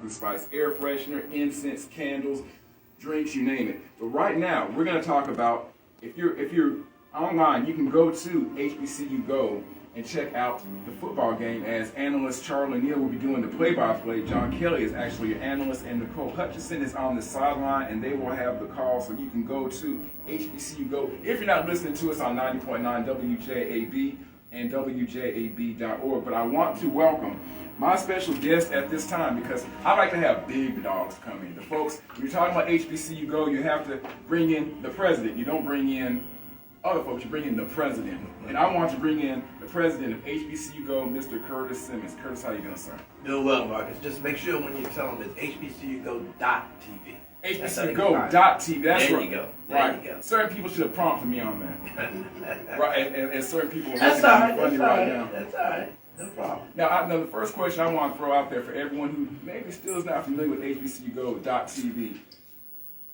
Spice air freshener, incense, candles, drinks, you name it. But right now, we're going to talk about if you're online, you can go to HBCU Go and check out the football game as analyst Charlie Neal will be doing the play-by-play. John Kelly is actually your analyst, and Nicole Hutchison is on the sideline, and they will have the call, so you can go to HBCU Go. If you're not listening to us on 90.9 WJAB and WJAB.org, but I want to welcome my special guest at this time because I like to have big dogs come in. The folks, when you're talking about HBCU Go, you have to bring in the president. You don't bring in other folks, you bring in the president. And I want to bring in the president of HBCU Go, Mr. Curtis Symonds. Curtis, how you doing, sir? Doing well, Marcus. Just make sure when you tell them it's HBCUGO.tv. HBCUGO.tv, that's there right. You go. There you go. Certain people should have prompted me on that. Right, and certain people are looking at me funny right now. That's all right. No problem. Now, the first question I want to throw out there for everyone who maybe still is not familiar with HBCUGO.tv.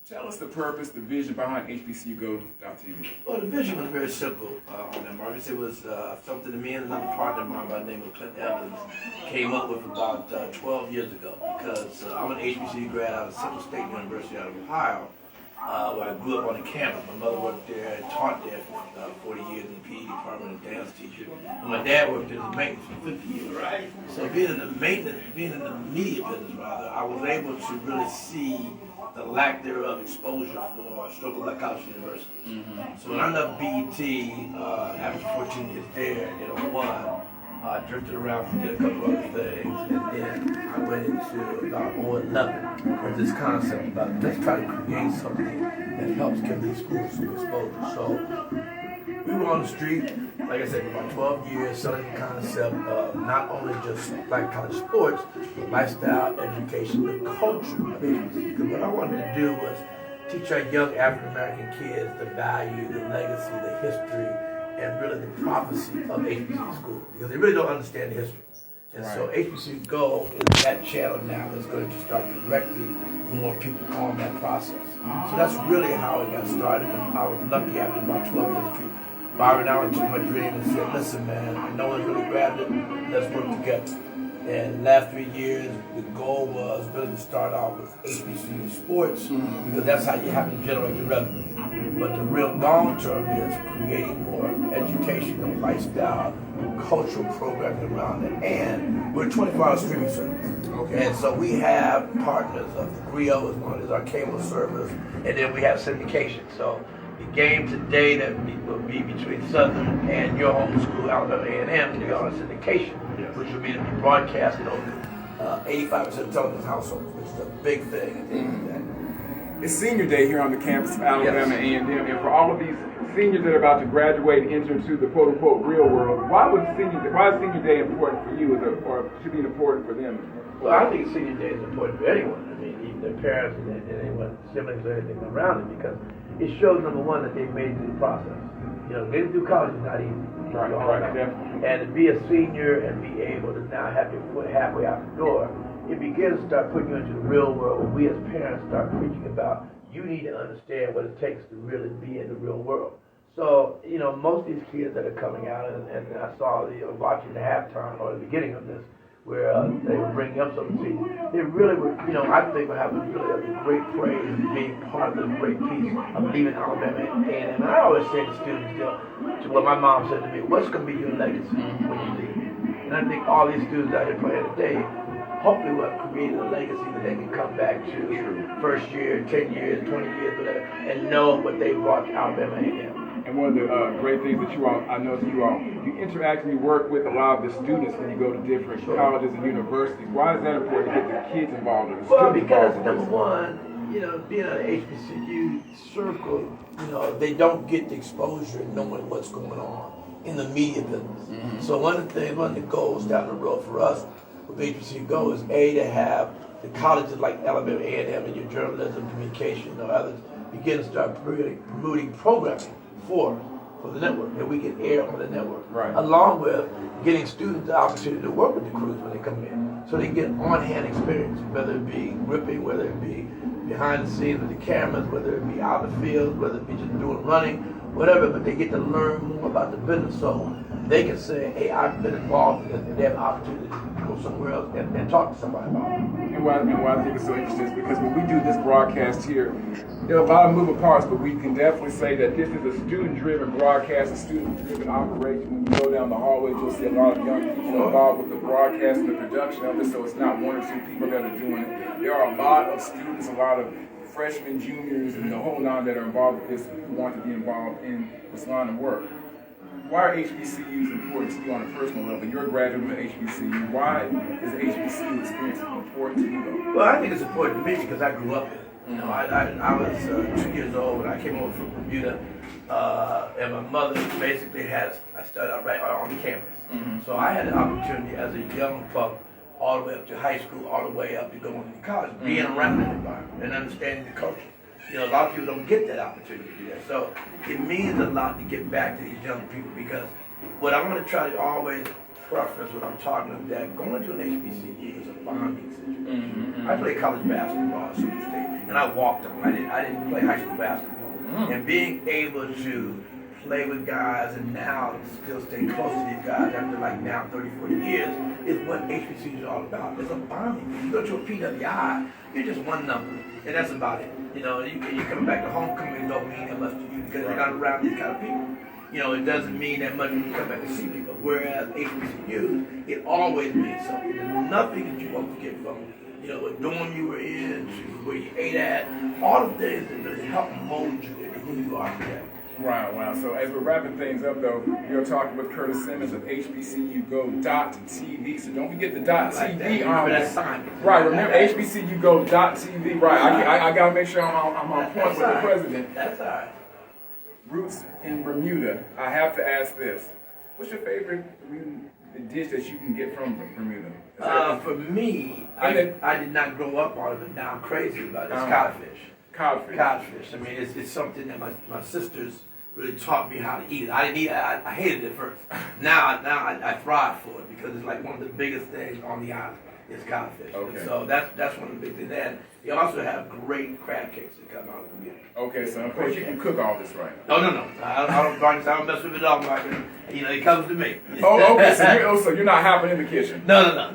Tell us the purpose, the vision behind HBCUGO.tv. Well, the vision was very simple on that, Marcus. It was something that me and another partner of mine by the name of Clint Evans came up with about 12 years ago because I'm an HBCU grad out of Central State University out of Ohio, where I grew up on the campus. My mother worked there and taught there for 40 years in the PE department and dance teacher. And my dad worked in the maintenance for 50 years. Right. So being in the media business, rather, I was able to really see the lack thereof exposure for Stroke Black College University. Mm-hmm. So when I left BET, after 14 years there in 01, I drifted around and did a couple other things, and then I went into about 11 with this concept about let's try to create something that helps give these schools some exposure. So we were on the street, like I said, for about 12 years, selling the concept of not only just black college sports, but lifestyle, education, the culture of HBCU. Because what I wanted to do was teach our young African American kids the value, the legacy, the history, and really the prophecy of HBCU schools. Because they really don't understand the history. And so HBCU Go is that channel now that's going to start directing more people on that process. So that's really how it got started. And I was lucky after about 12 years to Byron Allen took my dream and said, listen, man, no one's really grabbed it, let's work together. And the last 3 years, the goal was really to start off with HBCU sports, because that's how you have to generate the revenue. But the real long term is creating more educational, lifestyle, cultural programming around it. And we're a 24-hour streaming service. Okay. And so we have partners of the Griot is our cable service, and then we have syndication. So the game today that will be between Southern and your home school, Alabama A&M, they are on syndication, which will be broadcasted over 85% of television households, which is a big thing at the end of the day. It's senior day here on the campus of Alabama A&M, and for all of these seniors that are about to graduate and enter into the quote-unquote real world, why is senior day important for you, or should be important for them? Well, I think senior day is important for anyone. I mean, even their parents and anyone, siblings or anything around it, because it shows, number one, that they've made it through the process. Getting through college is not easy. And to be a senior and be able to now have your foot halfway out the door, it begins to start putting you into the real world, where we as parents start preaching about you need to understand what it takes to really be in the real world. So, most of these kids that are coming out, and I saw watching the halftime or the beginning of this, where they were bringing up some seniors, they really were, I think would have really a great praise in being part of this great piece of leaving Alabama A&M. And I always say to students, to what my mom said to me, what's going to be your legacy when you leave? And I think all these students out here playing today, hopefully will have created a legacy that they can come back to first year, 10 years, 20 years, whatever, and know what they brought to Alabama A&M. And one of the great things that I know that you interact and you work with a lot of the students when you go to different colleges and universities. Why is that important to get the kids involved in the Well, because number one, being in an HBCU circle, they don't get the exposure and knowing what's going on in the media business. Mm-hmm. So one of the goals down the road for us with HBCU Go is to have the colleges like Alabama A&M and your journalism, communication, or others begin to start promoting programming for the network, that we can air on the network, right, along with getting students the opportunity to work with the crews when they come in, so they get on-hand experience, whether it be gripping, whether it be behind the scenes with the cameras, whether it be out in the field, whether it be just doing running, whatever, but they get to learn more about the business, so they can say, hey, I've been involved in this, and they have an opportunity go somewhere else and talk to somebody about it. And why I think it's so interesting is because when we do this broadcast here, there are a lot of moving parts, but we can definitely say that this is a student-driven broadcast, a student-driven operation. When you go down the hallway, you'll see a lot of young people involved with the broadcast and the production of it, so it's not one or two people that are doing it. There are a lot of students, a lot of freshmen, juniors, and the whole nine that are involved with this who want to be involved in this line of work. Why are HBCUs important to you on a personal level? You're a graduate of an HBCU. Why is the HBCU experience important to you, though? Well, I think it's important to me because I grew up in it. You know, I was 2 years old when I came over from Bermuda, and my mother basically I started out right on the campus. So I had the opportunity as a young pup all the way up to high school, all the way up to going to college, being around the environment and understanding the culture. You know, a lot of people don't get that opportunity to do that. So it means a lot to get back to these young people because what I want to try to always preference when I'm talking about that, going to an HBCU is a bonding situation. I played college basketball at Super State, and I walked on. I didn't play high school basketball. And being able to play with guys and now still stay close to these guys after like now 30, 40 years is what HBCU is all about. It's a bonding. You go to a PWI, you're just one number, and that's about it. You know, you come back to homecoming don't mean that much to you because you're not around these kind of people. You know, it doesn't mean that much when you come back to see people. Whereas HBCU, it always means something. There's nothing that you won't forget from, you know, what dorm you were in, to where you ate at, all the things that really help mold you into who you are today. Wow. So as we're wrapping things up, though, you're talking with Curtis Symonds of HBCUGO.TV. So don't forget the .TV on this. Right, remember HBCUGO.TV. Right, I got to make sure I'm on point with the president. That's all right. Roots in Bermuda. I have to ask this. What's your favorite dish that you can get from Bermuda? For me, I did not grow up on it, but now I'm crazy about it. It's codfish. Codfish. I mean, it's something that my sisters really taught me how to eat it. I didn't eat it. I hated it at first. Now I thrive for it because it's like one of the biggest things on the island is codfish. Okay. And so that's one of the big things. And they also have great crab cakes that come out of Bermuda. Okay, so of course you can cook all this, right? No. I don't mess with it all. You know, it comes to me. Oh, okay. So you're not hopping in the kitchen. No.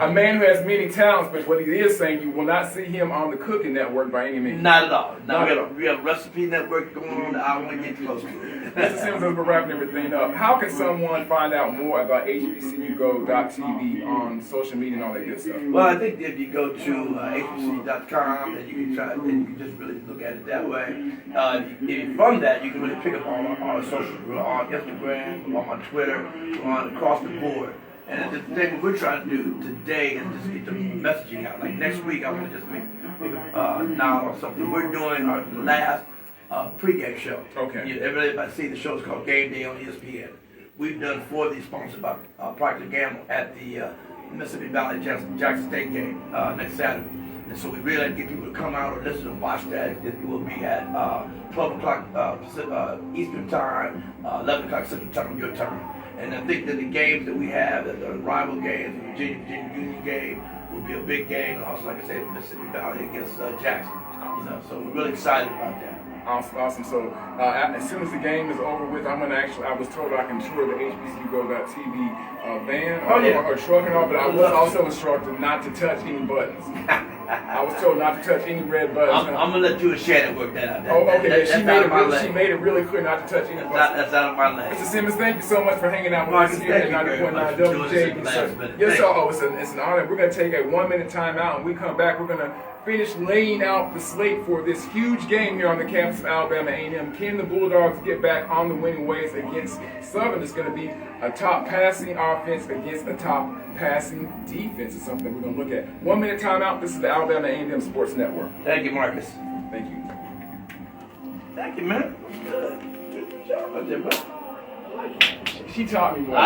A man who has many talents, but what he is saying, you will not see him on the Cooking Network by any means. Not at all. We have a recipe network going on that I want to get close to. Mr. Symonds, as we're wrapping everything up, how can someone find out more about HBCUGO.TV on social media and all that good stuff? Well, I think if you go to hbc.com and you can try, and you can just really look at it that way. If from that, you can really pick up all our social. We're on Instagram, we're on Twitter, we're on across the board. And the thing we're trying to do today is just get the messaging out. Like next week, I want to just make a nod or something. We're doing our last pregame show. Okay. Everybody see the show is called Game Day on ESPN. We've done 4 of these sponsored by Procter & Gamble at the Mississippi Valley Jackson State game next Saturday. And so we really like to get people to come out or listen and watch that. It will be at 12 o'clock Eastern Time, 11 o'clock Central Time, your time. And I think that the games that we have, the rival games, the Virginia Union game, will be a big game. And also, like I said, Mississippi Valley against Jackson. You know, so we're really excited about that. Awesome. So as soon as the game is over with, I was told I can tour the HBCUGO.TV van or truck and all, but I was also instructed not to touch any buttons. I was told not to touch any red buttons. I'm going to let you and Shannon work that out. She made it really clear not to touch any buttons. That's out of my lane. Mr. Symonds, thank you so much for hanging out with us here at 90.9 WJB. Yes, sir. It's an honor. We're going to take a 1-minute time out, and we come back. We're going to finish laying out the slate for this huge game here on the campus of Alabama A&M. Can the Bulldogs get back on the winning ways against Southern? It's going to be a top passing offense against a top passing defense. It's something we're going to look at. 1-minute timeout. This is the Alabama A&M Sports Network. Thank you, Marcus. Thank you. Thank you, man. Good job out there, bro. She taught me more.